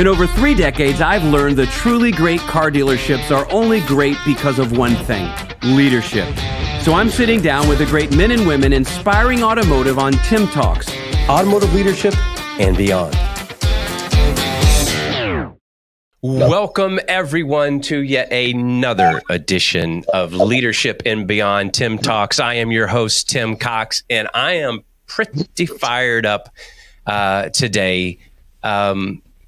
In over 3 decades, I've learned that truly great car dealerships are only great because of one thing: leadership. So I'm sitting down with the great men and women inspiring automotive on TimTalks, automotive leadership and beyond. Welcome, everyone, to yet another edition of Leadership and Beyond TimTalks. I am your host, Tim Cox, and I am pretty fired up today.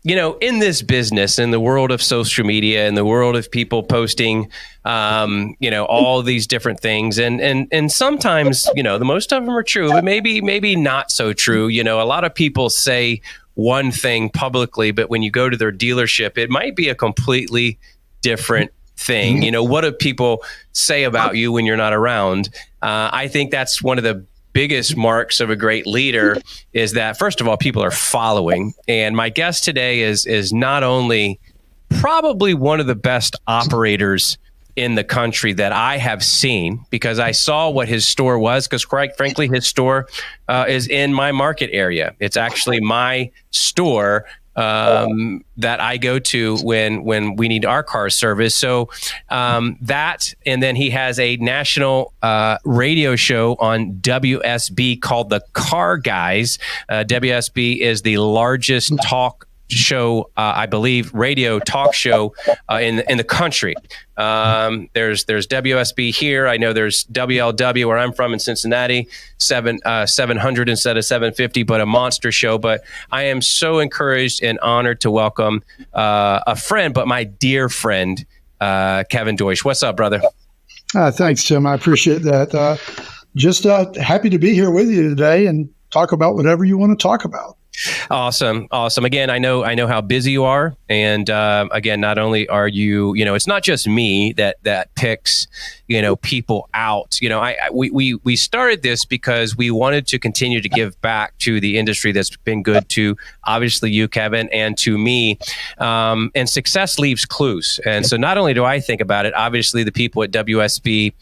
In this business, in the world of social media, in the world of people posting, all these different things, and sometimes, the most of them are true, but maybe not so true. A lot of people say one thing publicly, but when you go to their dealership, it might be a completely different thing. What do people say about you when you're not around? I think that's one of the biggest marks of a great leader is that, first of all, people are following. And my guest today is not only probably one of the best operators in the country that I have seen, because I saw what his store was, because quite frankly, his store is in my market area. It's actually my store that I go to when we need our car service. So that, and then he has a national radio show on WSB called The Car Guys. WSB is the largest talk show, I believe, radio talk show in the country. There's WSB here. I know there's WLW where I'm from in Cincinnati, 700 instead of 750, but a monster show. But I am so encouraged and honored to welcome a friend, but my dear friend, Kevin Deutsch. What's up, brother? Thanks, Tim. I appreciate that. Just happy to be here with you today and talk about whatever you want to talk about. Awesome. Again, I know how busy you are. And again, not only are you, it's not just me that picks, people out. We started this because we wanted to continue to give back to the industry that's been good to, obviously, you, Kevin, and to me. And success leaves clues. And so not only do I think about it, obviously the people at WSB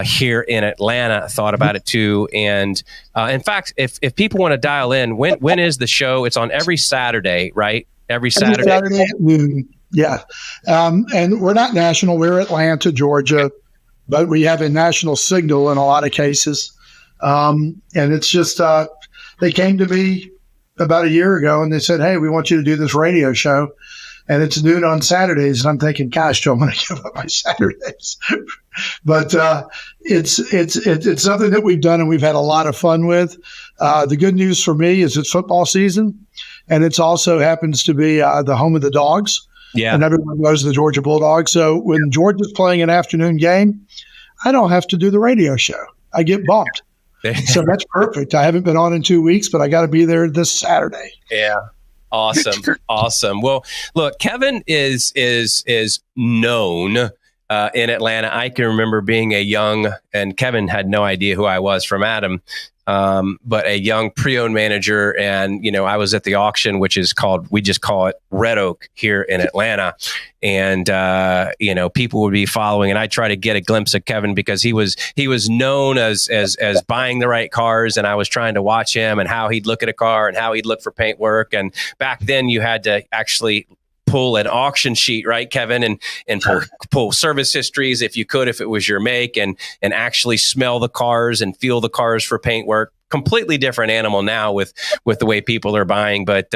here in Atlanta thought about it too. And in fact, if people want to dial in, when is the show? It's on every Saturday, right? Every Saturday at noon. Yeah. And we're not national. We're Atlanta, Georgia, but we have a national signal in a lot of cases. And it's just, they came to me about a year ago and they said, "Hey, we want you to do this radio show. And it's noon on Saturdays." And I'm thinking, gosh, do I want to give up my Saturdays? But it's something that we've done and we've had a lot of fun with. The good news for me is it's football season, and it's also happens to be the home of the Dogs. Yeah. And everyone knows the Georgia Bulldogs. So when Georgia's playing an afternoon game, I don't have to do the radio show. I get bumped. So that's perfect. I haven't been on in 2 weeks, but I got to be there this Saturday. Yeah. Awesome. Well, look, Kevin is known in Atlanta. I can remember being and Kevin had no idea who I was from Adam, but a young pre-owned manager. And, I was at the auction, we just call it Red Oak here in Atlanta. And, people would be following, and I try to get a glimpse of Kevin because he was known as buying the right cars. And I was trying to watch him and how he'd look at a car and how he'd look for paint work. And back then you had to actually pull an auction sheet, right, Kevin, and pull service histories if it was your make, and actually smell the cars and feel the cars for paint work. Completely different animal now with the way people are buying. But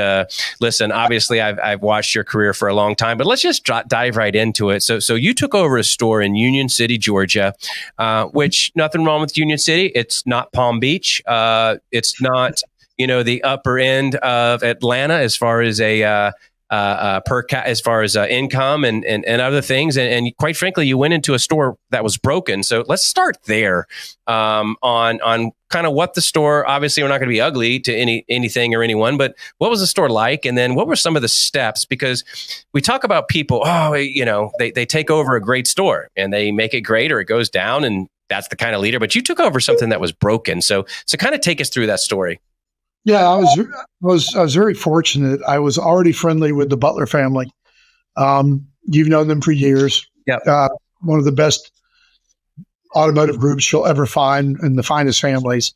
listen, obviously I've watched your career for a long time, but let's just dive right into it. So you took over a store in Union City, Georgia, which nothing wrong with Union City. It's not Palm Beach. It's not, the upper end of Atlanta as far as as far as income and other things. And quite frankly, you went into a store that was broken. So let's start there on kind of what the store, obviously we're not going to be ugly to anything or anyone, but what was the store like? And then what were some of the steps? Because we talk about people, they take over a great store and they make it great or it goes down, and that's the kind of leader. But you took over something that was broken. So kind of take us through that story. Yeah, I was very fortunate. I was already friendly with the Butler family. You've known them for years. Yeah, one of the best automotive groups you'll ever find, and the finest families.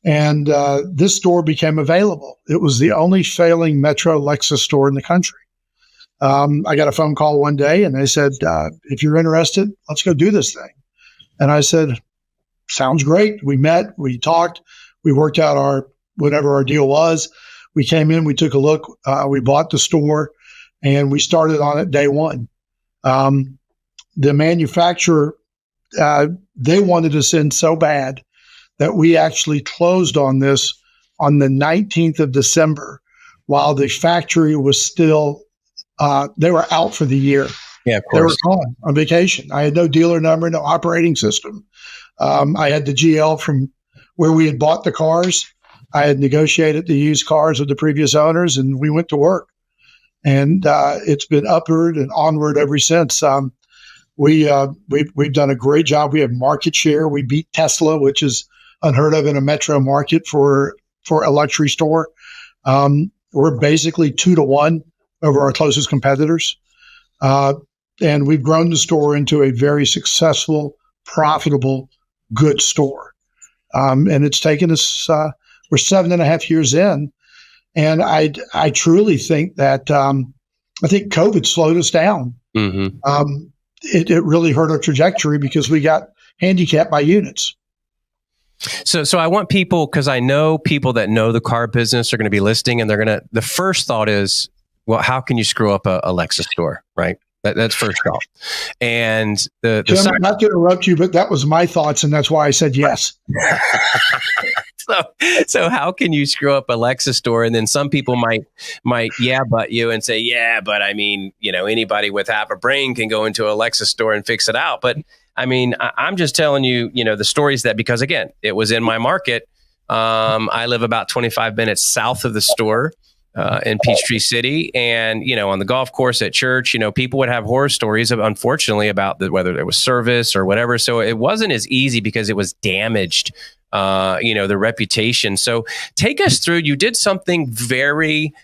And this store became available. It was the only failing Metro Lexus store in the country. I got a phone call one day and they said, if you're interested, let's go do this thing. And I said, sounds great. We met, we talked, we worked out whatever our deal was. We came in, we took a look, we bought the store, and we started on it day one. The manufacturer, they wanted us in so bad that we actually closed on this on the 19th of December while the factory was still, they were out for the year. Yeah, of They were course. gone on vacation. I had no dealer number, no operating system. I had the GL from where we had bought the cars. I had negotiated the used cars with the previous owners, and we went to work. And it's been upward and onward ever since. We've done a great job. We have market share. We beat Tesla, which is unheard of in a metro market for a luxury store. We're basically 2-to-1 over our closest competitors. And we've grown the store into a very successful, profitable, good store. And it's taken us, we're 7.5 years in. And I truly think that, I think COVID slowed us down. Mm-hmm. It really hurt our trajectory because we got handicapped by units. So I want people, because I know people that know the car business are going to be listening, and the first thought is, well, how can you screw up a Lexus store, right? That's first thought. And the Tim, not to interrupt you, but that was my thoughts, and that's why I said yes. So how can you screw up a Lexus store? And then some people might but you and say, yeah, but I mean, anybody with half a brain can go into a Lexus store and fix it out. But I mean, I'm just telling you, the stories that, because again, it was in my market. I live about 25 minutes south of the store in Peachtree City. And, on the golf course at church, people would have horror stories, unfortunately, about whether there was service or whatever. So it wasn't as easy because it was damaged, the reputation. So take us through, you did something very,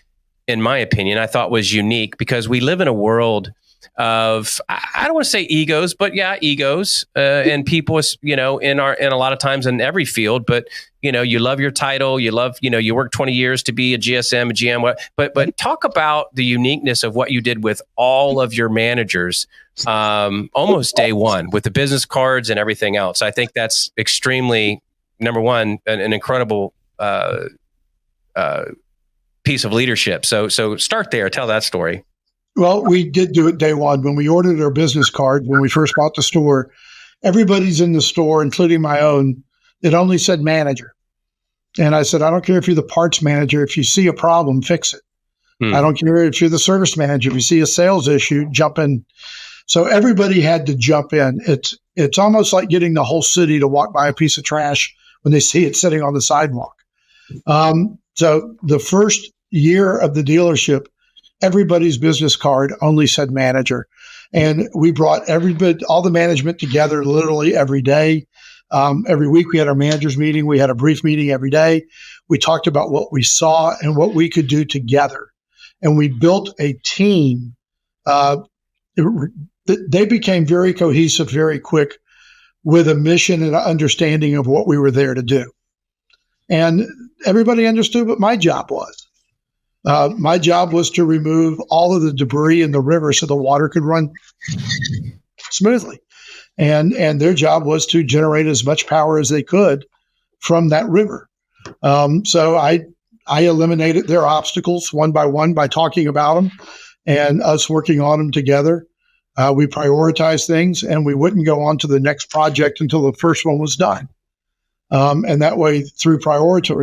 in my opinion, I thought was unique, because we live in a world of, I don't want to say egos, but yeah, egos, and people, in a lot of times in every field, but you love your title, you love, you work 20 years to be a GSM, a GM, but talk about the uniqueness of what you did with all of your managers, almost day one, with the business cards and everything else. I think that's extremely, number one, an incredible piece of leadership. So start there, tell that story. Well, we did do it day one. When we ordered our business card, when we first bought the store, everybody's in the store, including my own, it only said manager. And I said, I don't care if you're the parts manager. If you see a problem, fix it. I don't care if you're the service manager. If you see a sales issue, jump in. So everybody had to jump in. It's almost like getting the whole city to walk by a piece of trash when they see it sitting on the sidewalk. So the first year of the dealership, everybody's business card only said manager. And we brought all the management together literally every day. Every week we had our managers meeting. We had a brief meeting every day. We talked about what we saw and what we could do together. And we built a team. They became very cohesive, very quick, with a mission and an understanding of what we were there to do. And everybody understood what my job was. My job was to remove all of the debris in the river so the water could run smoothly. And their job was to generate as much power as they could from that river. So I eliminated their obstacles one by one by talking about them and us working on them together. We prioritized things, and we wouldn't go on to the next project until the first one was done. And that way, through priority,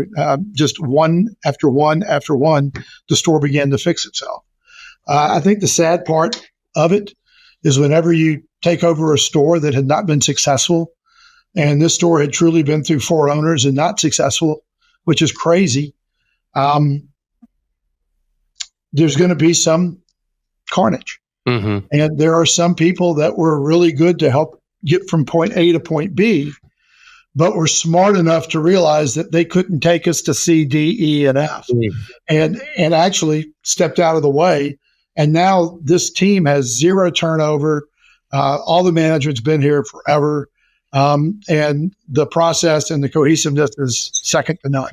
just one after one after one, the store began to fix itself. I think the sad part of it is whenever you take over a store that had not been successful, and this store had truly been through 4 owners and not successful, which is crazy, there's going to be some carnage. Mm-hmm. And there are some people that were really good to help get from point A to point B, but were smart enough to realize that they couldn't take us to C, D, E, and F, and actually stepped out of the way. And now this team has 0 turnover. All the management's been here forever. And the process and the cohesiveness is second to none.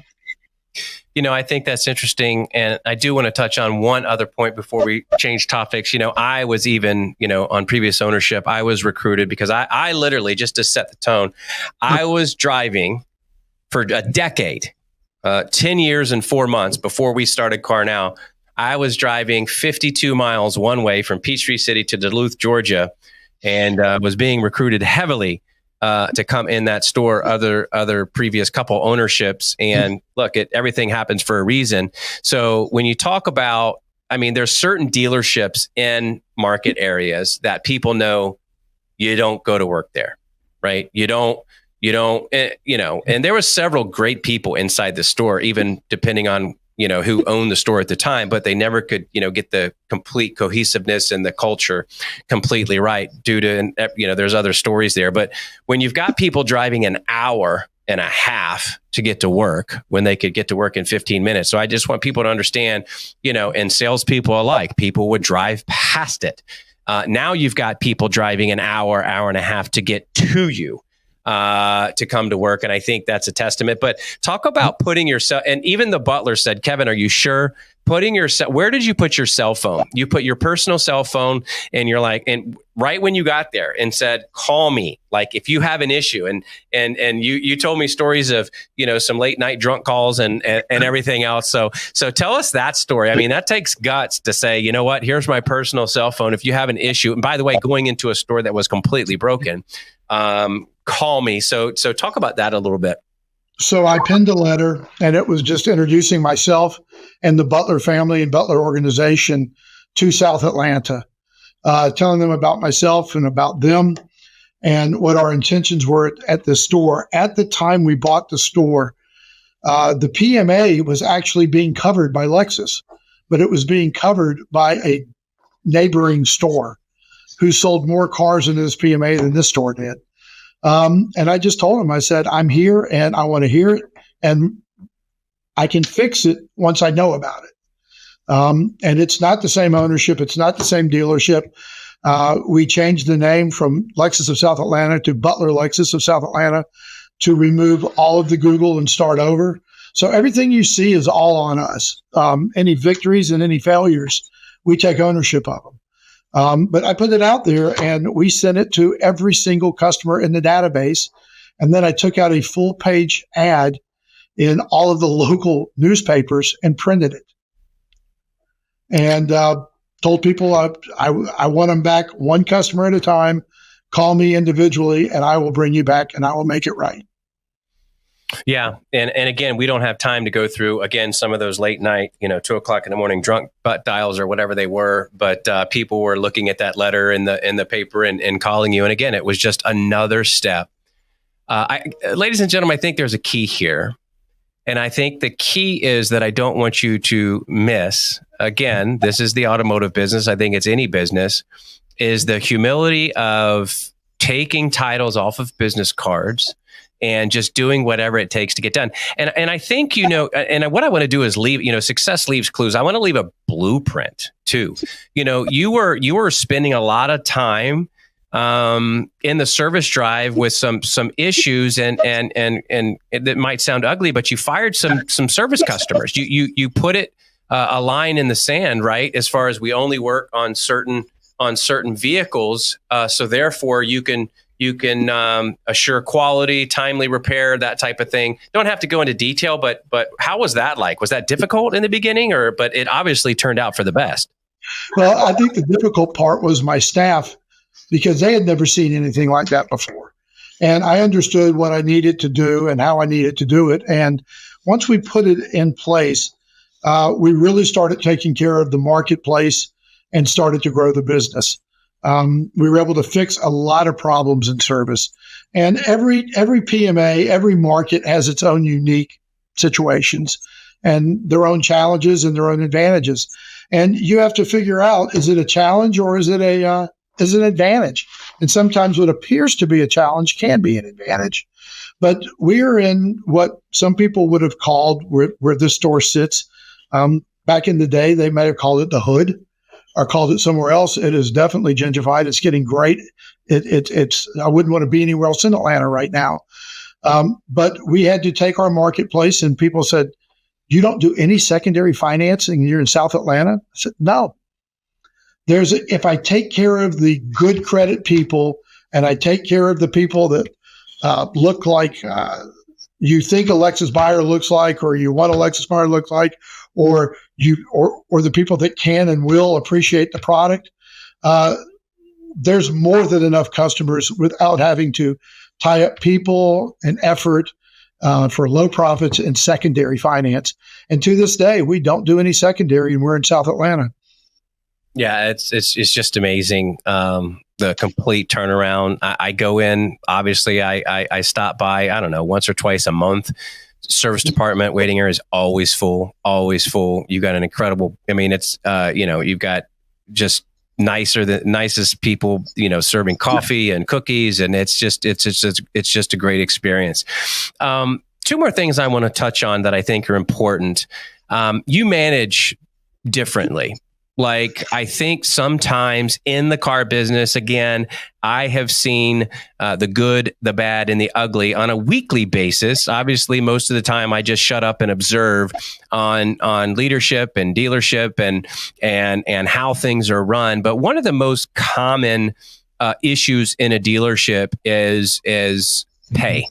I think that's interesting. And I do want to touch on one other point before we change topics. I was even, on previous ownership, I was recruited because I literally, just to set the tone, I was driving for a decade, 10 years and 4 months before we started CarNow. I was driving 52 miles one way from Peachtree City to Duluth, Georgia, and was being recruited heavily to come in that store, other previous couple ownerships. And look, everything happens for a reason. So when you talk about, there's certain dealerships in market areas that people know you don't go to work there, right? You don't, and there were several great people inside the store, even depending on, who owned the store at the time, but they never could, get the complete cohesiveness and the culture completely right due to, there's other stories there. But when you've got people driving an hour and a half to get to work when they could get to work in 15 minutes. So I just want people to understand, and salespeople alike, people would drive past it. Now you've got people driving an hour and a half to get to you. To come to work. And I think that's a testament. But talk about putting yourself, and even the Butler said, Kevin, are you sure? Where did you put your cell phone? You put your personal cell phone, and you're like, and right when you got there and said, call me, like if you have an issue. And you told me stories of, some late night drunk calls and everything else. So tell us that story. That takes guts to say, you know what, here's my personal cell phone. If you have an issue, and by the way, going into a store that was completely broken, call me. So talk about that a little bit. So I penned a letter, and it was just introducing myself and the Butler family and Butler organization to South Atlanta, telling them about myself and about them and what our intentions were at the store. At the time we bought the store, the PMA was actually being covered by Lexus, but it was being covered by a neighboring store who sold more cars into this PMA than this store did. And I just told him, I said, I'm here and I want to hear it, and I can fix it once I know about it. And it's not the same ownership. It's not the same dealership. We changed the name from Lexus of South Atlanta to Butler Lexus of South Atlanta to remove all of the Google and start over. So everything you see is all on us. Any victories and any failures, we take ownership of them. But I put it out there, and we sent it to every single customer in the database. And then I took out a full page ad in all of the local newspapers and printed it. And told people I want them back one customer at a time. Call me individually, and I will bring you back, and I will make it right. Yeah. And again, we don't have time to go through, again, some of those late night, 2:00 in the morning drunk butt dials or whatever they were. But people were looking at that letter in the paper and calling you. And again, it was just another step. Ladies and gentlemen, I think there's a key here. And I think the key is that I don't want you to miss. Again, this is the automotive business. I think it's any business, is the humility of taking titles off of business cards and just doing whatever it takes to get done. And I think, and what I want to do is leave, success leaves clues. I want to leave a blueprint too. You were spending a lot of time in the service drive with some issues and it might sound ugly, but you fired some service customers. You put it a line in the sand, right? As far as we only work on certain vehicles. So therefore you can assure quality, timely repair, that type of thing. Don't have to go into detail, but how was that like? Was that difficult in the beginning, but it obviously turned out for the best? Well, I think the difficult part was my staff, because they had never seen anything like that before. And I understood what I needed to do and how I needed to do it. And once we put it in place, we really started taking care of the marketplace and started to grow the business. We were able to fix a lot of problems in service. And every PMA, every market has its own unique situations and their own challenges and their own advantages. And you have to figure out, is it a challenge or is it an advantage? And sometimes what appears to be a challenge can be an advantage. But we're in what some people would have called where this store sits. Back in the day, they may have called it the hood or called it somewhere else. It is definitely gentrified. It's getting great. It's I wouldn't want to be anywhere else in Atlanta right now. But we had to take our marketplace, and people said, you don't do any secondary financing. You're in South Atlanta. I said, no. If I take care of the good credit people and I take care of the people that look like you think a Lexus buyer looks like, or you want a Lexus buyer to look like, or the people that can and will appreciate the product, there's more than enough customers without having to tie up people and effort for low profits and secondary finance. And to this day, we don't do any secondary, and we're in South Atlanta. Yeah, it's just amazing. The complete turnaround. I go in, obviously I stop by, I don't know, once or twice a month. Service department waiting area is always full. You got an incredible, I mean, it's, you've got just nicest people, serving coffee and cookies. And it's just a great experience. Two more things I want to touch on that I think are important. You manage differently. Like, I think sometimes in the car business, again, I have seen the good, the bad, and the ugly on a weekly basis. Obviously, most of the time I just shut up and observe on leadership and dealership and how things are run. But one of the most common issues in a dealership is pay.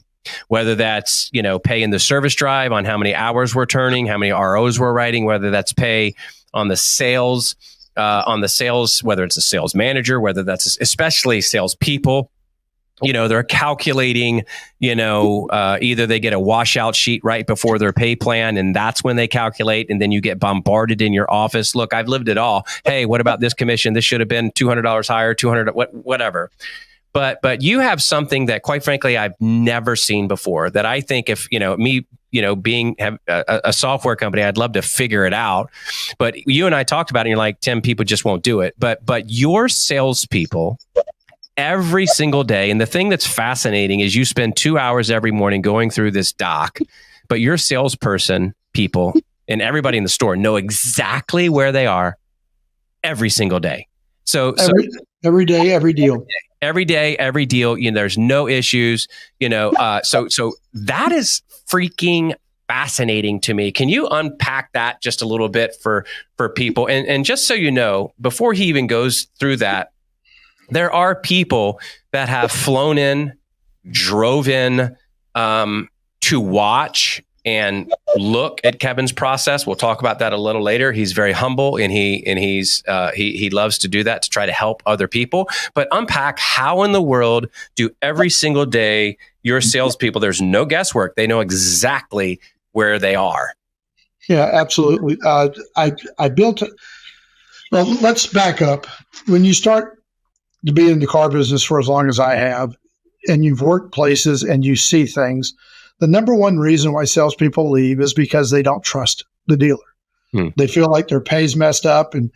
Whether that's, pay in the service drive on how many hours we're turning, how many ROs we're writing, whether that's pay on the sales, whether it's a sales manager, whether that's especially salespeople, they're calculating, either they get a washout sheet right before their pay plan, and that's when they calculate, and then you get bombarded in your office. Look, I've lived it all. Hey, what about this commission? This should have been $200 higher, whatever. But you have something that, quite frankly, I've never seen before, that I think if, being a software company, I'd love to figure it out. But you and I talked about it, and you're like, Tim, people just won't do it. But your salespeople every single day, and the thing that's fascinating is you spend 2 hours every morning going through this doc, but your salesperson, people, and everybody in the store know exactly where they are every single day. So every day, every deal. Every day, every deal, there's no issues, so that is freaking fascinating to me. Can you unpack that just a little bit for people? And just so you know, before he even goes through that, there are people that have flown in, drove in to watch and look at Kevin's process. We'll talk about that a little later. He's very humble, and he loves to do that to try to help other people. But unpack, how in the world do every single day your salespeople, there's no guesswork, they know exactly where they are? Yeah, absolutely. I built. Well, let's back up. When you start to be in the car business for as long as I have, and you've worked places and you see things, the number one reason why salespeople leave is because they don't trust the dealer. They feel like their pay's messed up, and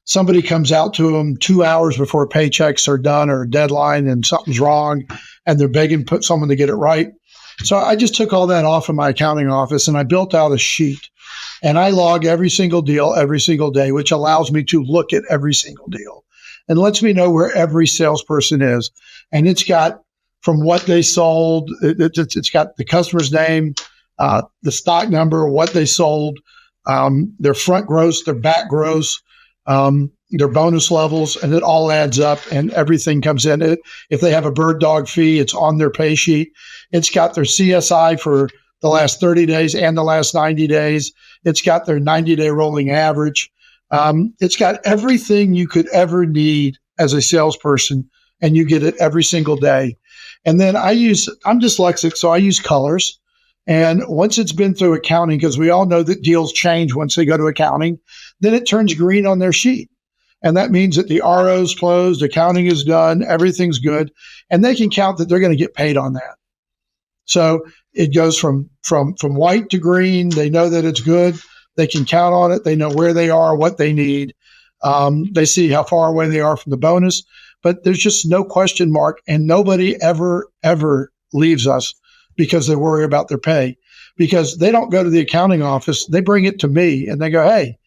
somebody comes out to them 2 hours before paychecks are done or a deadline, and something's wrong, and they're begging someone to get it right. So I just took all that off in my accounting office, and I built out a sheet, and I log every single deal every single day, which allows me to look at every single deal and lets me know where every salesperson is. And it's got, from what they sold, it's got the customer's name, the stock number, what they sold, their front gross, their back gross, their bonus levels, and it all adds up, and everything comes in. If they have a bird dog fee, it's on their pay sheet. It's got their CSI for the last 30 days and the last 90 days. It's got their 90-day rolling average. It's got everything you could ever need as a salesperson, and you get it every single day. And then I'm dyslexic, so I use colors. And once it's been through accounting, because we all know that deals change once they go to accounting, then it turns green on their sheet. And that means that the RO's closed, accounting is done, everything's good, and they can count that they're going to get paid on that. So it goes from white to green. They know that it's good. They can count on it. They know where they are, what they need. They see how far away they are from the bonus. But there's just no question mark, and nobody ever leaves us because they worry about their pay, because they don't go to the accounting office. They bring it to me, and they go, hey,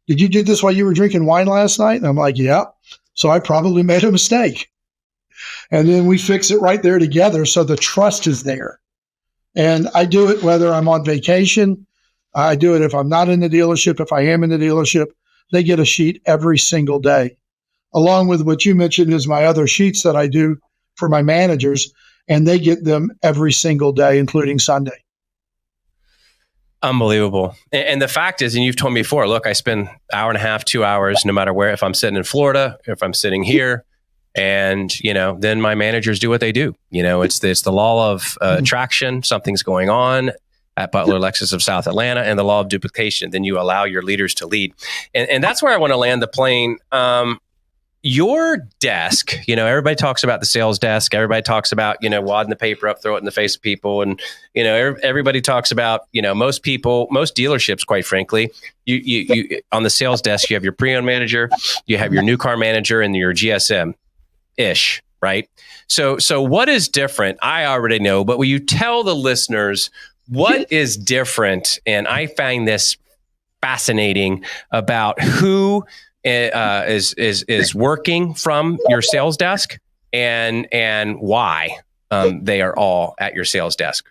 did you do this while you were drinking wine last night? And I'm like, yeah. So I probably made a mistake. And then we fix it right there together. So the trust is there. And I do it whether I'm on vacation, I do it if I'm not in the dealership. If I am in the dealership, they get a sheet every single day, along with what you mentioned is my other sheets that I do for my managers, and they get them every single day, including Sunday. Unbelievable. And the fact is, and you've told me before, look, I spend hour and a half, 2 hours, no matter where, if I'm sitting in Florida, if I'm sitting here, and, then my managers do what they do. It's the law of attraction. Something's going on at Butler, Lexus of South Atlanta, and the law of duplication. Then you allow your leaders to lead. And that's where I want to land the plane. Your desk, everybody talks about the sales desk. Everybody talks about, wadding the paper up, throw it in the face of people. And, everybody talks about, most dealerships, quite frankly, you on the sales desk, you have your pre-owned manager, you have your new car manager, and your GSM-ish, right? So what is different? I already know, but will you tell the listeners what is different? And I find this fascinating about who is working from your sales desk and why they are all at your sales desk.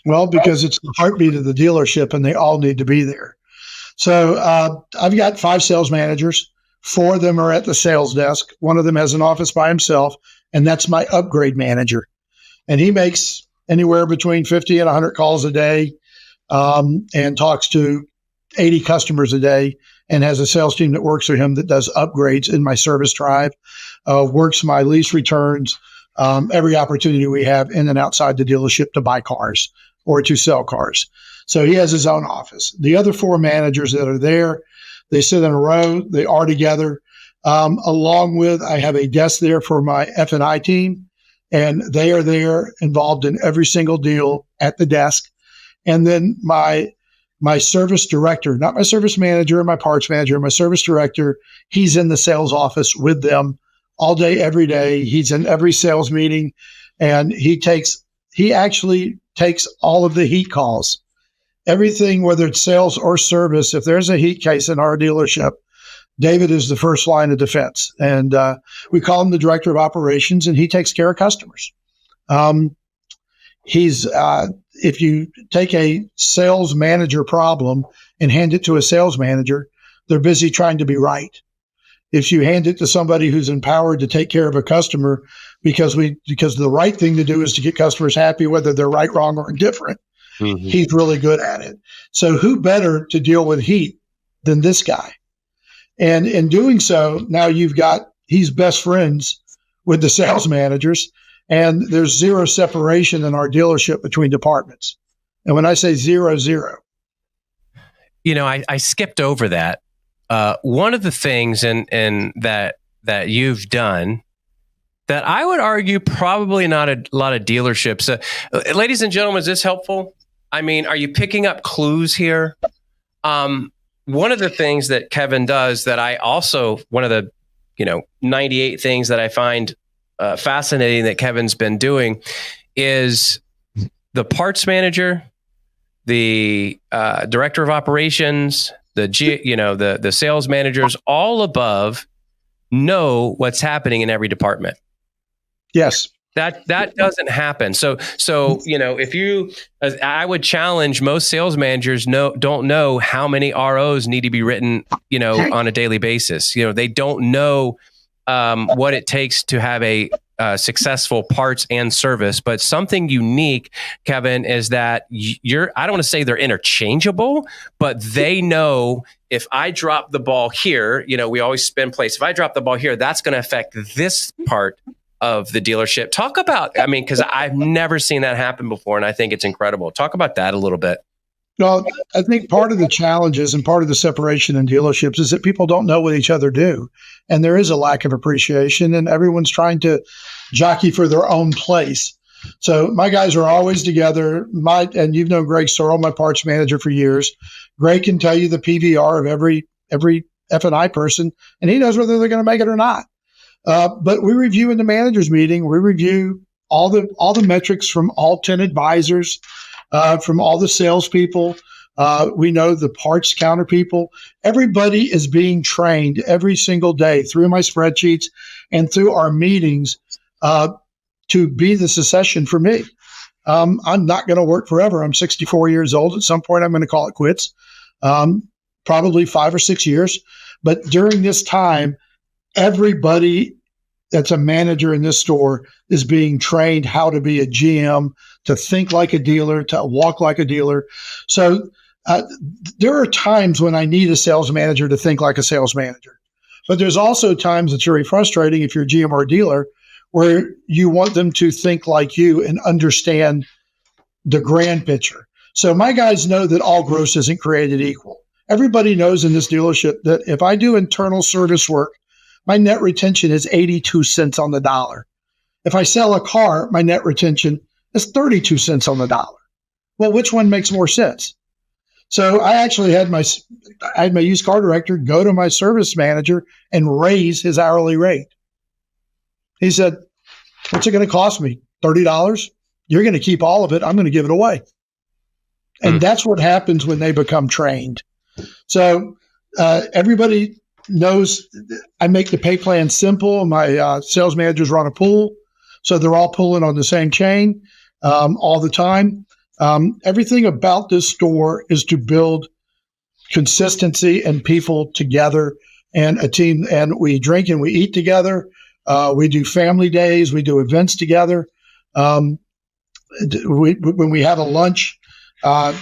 Well, because it's the heartbeat of the dealership and they all need to be there. So I've got 5 sales managers. 4 of them are at the sales desk. 1 of them has an office by himself, and that's my upgrade manager. And he makes anywhere between 50 and 100 calls a day and talks to 80 customers a day, and has a sales team that works for him that does upgrades in my service drive, works my lease returns, every opportunity we have in and outside the dealership to buy cars or to sell cars. So he has his own office. The other 4 managers that are there, they sit in a row. They are together. Along with, I have a desk there for my F&I team, and they are there involved in every single deal at the desk. And then my service director, not my service manager, my parts manager, my service director, he's in the sales office with them all day, every day. He's in every sales meeting, and he actually takes all of the heat calls. Everything, whether it's sales or service, if there's a heat case in our dealership, David is the first line of defense. And we call him the director of operations, and he takes care of customers. If you take a sales manager problem and hand it to a sales manager, they're busy trying to be right. If you hand it to somebody who's empowered to take care of a customer, because the right thing to do is to get customers happy, whether they're right, wrong, or indifferent, he's really good at it. So who better to deal with heat than this guy? And in doing so, now he's best friends with the sales managers. And there's zero separation in our dealership between departments. And when I say zero, I skipped over that. One of the things and that you've done that I would argue probably not a lot of dealerships. Ladies and gentlemen, is this helpful? I mean, are you picking up clues here? One of the things that Kevin does that I also, one of the 98 things that I find fascinating that Kevin's been doing is the parts manager, the director of operations, the sales managers, all above know what's happening in every department. Yes. That doesn't happen. So I would challenge most sales managers don't know how many ROs need to be written, on a daily basis. They don't know what it takes to have a successful parts and service. But something unique, Kevin, is that I don't want to say they're interchangeable, but they know if I drop the ball here, we always spin plates. If I drop the ball here, that's going to affect this part of the dealership. Talk about, because I've never seen that happen before, and I think it's incredible. Talk about that a little bit. Well, I think part of the challenges and part of the separation in dealerships is that people don't know what each other do. And there is a lack of appreciation, and everyone's trying to jockey for their own place. So my guys are always together. And you've known Greg Sorrell, my parts manager, for years. Greg can tell you the PVR of every F&I person, and he knows whether they're going to make it or not. But we review in the managers meeting. We review all the metrics from all 10 advisors, from all the salespeople. We know the parts counter people. Everybody is being trained every single day through my spreadsheets and through our meetings to be the succession for me. I'm not going to work forever. I'm 64 years old. At some point, I'm going to call it quits, probably 5 or 6 years. But during this time, everybody that's a manager in this store is being trained how to be a GM, to think like a dealer, to walk like a dealer. So there are times when I need a sales manager to think like a sales manager. But there's also times it's very frustrating if you're a GM or a dealer where you want them to think like you and understand the grand picture. So my guys know that all gross isn't created equal. Everybody knows in this dealership that if I do internal service work, my net retention is 82 cents on the dollar. If I sell a car, my net retention is 32 cents on the dollar. Well, which one makes more sense? So I actually had my used car director go to my service manager and raise his hourly rate. He said, "What's it going to cost me? $30? You're going to keep all of it. I'm going to give it away." And that's what happens when they become trained. So everybody knows I make the pay plan simple. My sales managers run a pool, so they're all pulling on the same chain all the time. Everything about this store is to build consistency and people together and a team. And we drink and we eat together. We do family days. We do events together. When we have a lunch, well,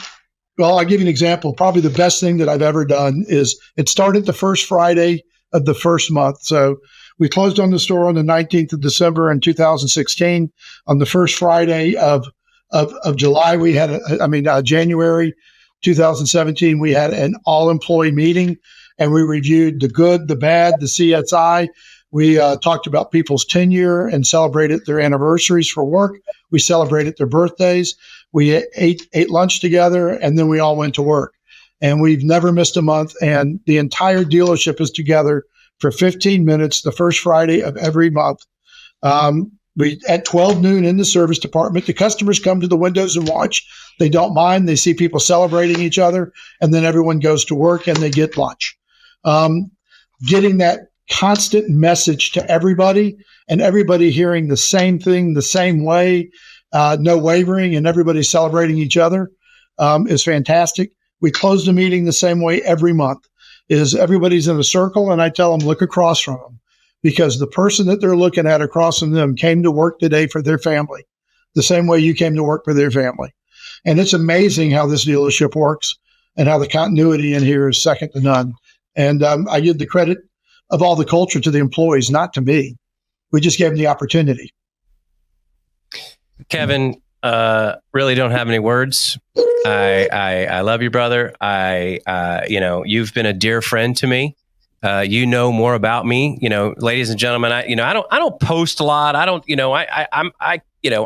I'll give you an example. Probably the best thing that I've ever done is it started the first Friday of the first month. So we closed on the store on the 19th of December in 2016. On the first Friday of July, we had, January 2017, we had an all-employee meeting, and we reviewed the good, the bad, the CSI. We talked about people's tenure and celebrated their anniversaries for work. We celebrated their birthdays. We ate lunch together, and then we all went to work. And we've never missed a month, and the entire dealership is together for 15 minutes the first Friday of every month. We at 12 noon in the service department, the customers come to the windows and watch. They don't mind. They see people celebrating each other, and then everyone goes to work and they get lunch. Getting that constant message to everybody and everybody hearing the same thing the same way, no wavering, and everybody celebrating each other is fantastic. We close the meeting the same way every month. Is everybody's in a circle, and I tell them, look across from them, because the person that they're looking at across from them came to work today for their family, the same way you came to work for their family. And it's amazing how this dealership works and how the continuity in here is second to none. And I give the credit of all the culture to the employees, not to me. We just gave them the opportunity. Kevin, really don't have any words. I love you, brother. You've been a dear friend to me. You know more about me, ladies and gentlemen. I don't post a lot. I don't,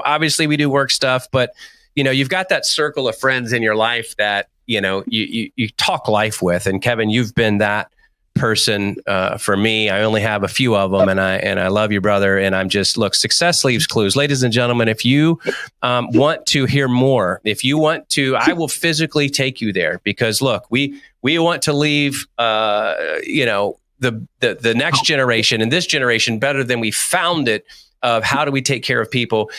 obviously we do work stuff, but you've got that circle of friends in your life that, you talk life with. And Kevin, you've been that person for me. I only have a few of them, and I love you, brother. And I'm just, look, success leaves clues. Ladies and gentlemen, if you want to hear more, if you want to, I will physically take you there, because look, we want to leave the next generation and this generation better than we found it, of how do we take care of people.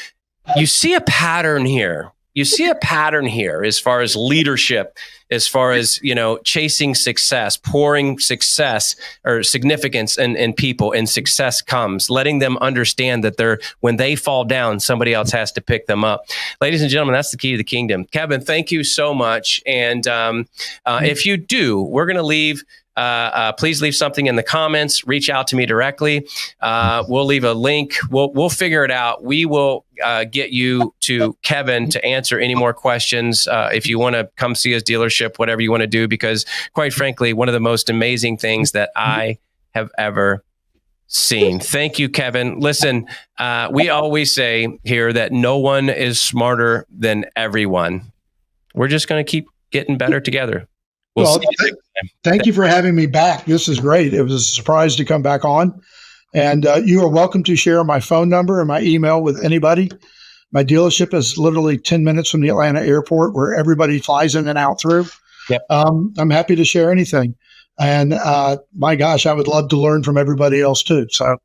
You see a pattern here. As far as leadership, as far as, chasing success, pouring success or significance in people, and success comes, letting them understand that when they fall down, somebody else has to pick them up. Ladies and gentlemen, that's the key to the kingdom. Kevin, thank you so much. And if you do, we're going to leave. Please leave something in the comments. Reach out to me directly. We'll leave a link. We'll figure it out. We will get you to Kevin to answer any more questions. If you want to come see his dealership, whatever you want to do, because quite frankly, one of the most amazing things that I have ever seen. Thank you, Kevin. Listen, we always say here that no one is smarter than everyone. We're just going to keep getting better together. Thank you for having me back. This is great. It was a surprise to come back on. And you are welcome to share my phone number and my email with anybody. My dealership is literally 10 minutes from the Atlanta airport, where everybody flies in and out through. Yep. I'm happy to share anything. And my gosh, I would love to learn from everybody else too. So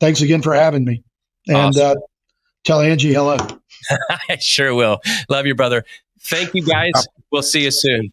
thanks again for having me. And awesome. Tell Angie hello. I sure will. Love you, brother. Thank you, guys. We'll see you soon.